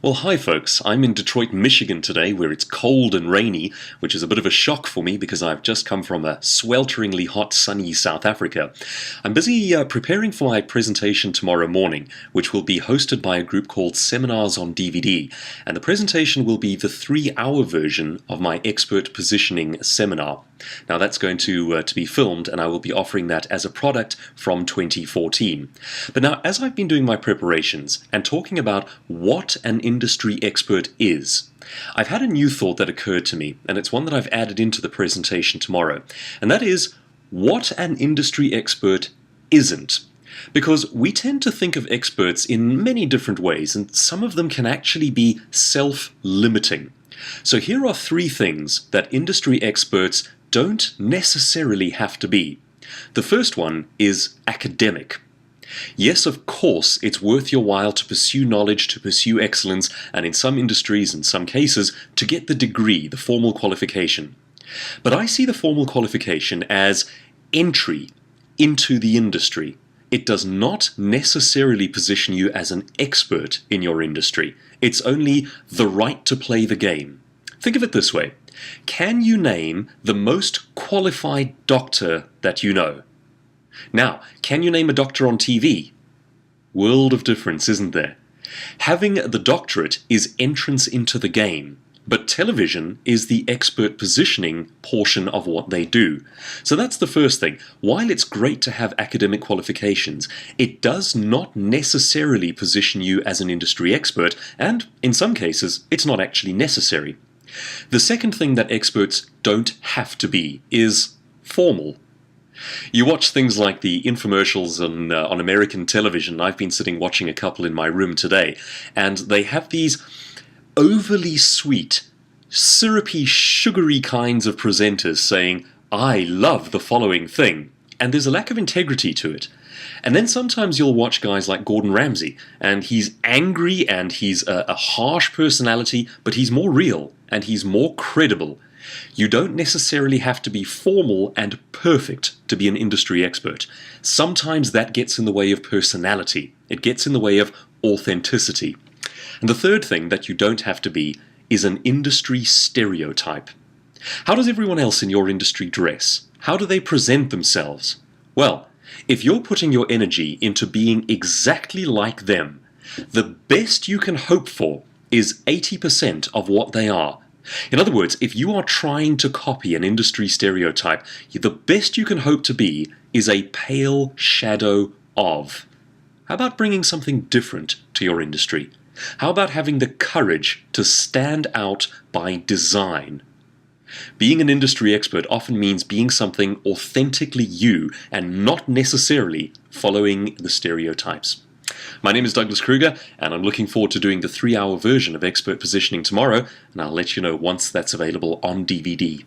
Well, hi folks, I'm in Detroit, Michigan today where it's cold and rainy, which is a bit of a shock for me because I've just come from a swelteringly hot, sunny South Africa. I'm busy preparing for my presentation tomorrow morning, which will be hosted by a group called Seminars on DVD, and the presentation will be the 3-hour version of my expert positioning seminar. Now that's going to be filmed, and I will be offering that as a product from 2014. But now, as I've been doing my preparations and talking about what an industry expert is, I've had a new thought that occurred to me, and it's one that I've added into the presentation tomorrow, and that is what an industry expert isn't. Because we tend to think of experts in many different ways, and some of them can actually be self-limiting. So here are 3 things that industry experts don't necessarily have to be. The first one is academic. Yes, of course, it's worth your while to pursue knowledge, to pursue excellence, and in some industries, in some cases, to get the degree, the formal qualification. But I see the formal qualification as entry into the industry. It does not necessarily position you as an expert in your industry. It's only the right to play the game. Think of it this way. Can you name the most qualified doctor that you know? Now, can you name a doctor on TV? World of difference, isn't there? Having the doctorate is entrance into the game, but television is the expert positioning portion of what they do. So that's the first thing. While it's great to have academic qualifications, it does not necessarily position you as an industry expert, and in some cases, it's not actually necessary. The second thing that experts don't have to be is formal. You watch things like the infomercials on American television. I've been sitting watching a couple in my room today, and they have these overly sweet, syrupy, sugary kinds of presenters saying, "I love the following thing," and there's a lack of integrity to it. And then sometimes you'll watch guys like Gordon Ramsay, and he's angry and he's a harsh personality, but he's more real and he's more credible. You don't necessarily have to be formal and perfect to be an industry expert. Sometimes that gets in the way of personality. It gets in the way of authenticity. And the third thing that you don't have to be is an industry stereotype. How does everyone else in your industry dress? How do they present themselves? Well, if you're putting your energy into being exactly like them, the best you can hope for is 80% of what they are. In other words, if you are trying to copy an industry stereotype, the best you can hope to be is a pale shadow of. How about bringing something different to your industry? How about having the courage to stand out by design? Being an industry expert often means being something authentically you and not necessarily following the stereotypes. My name is Douglas Kruger, and I'm looking forward to doing the 3-hour version of Expert Positioning tomorrow, and I'll let you know once that's available on DVD.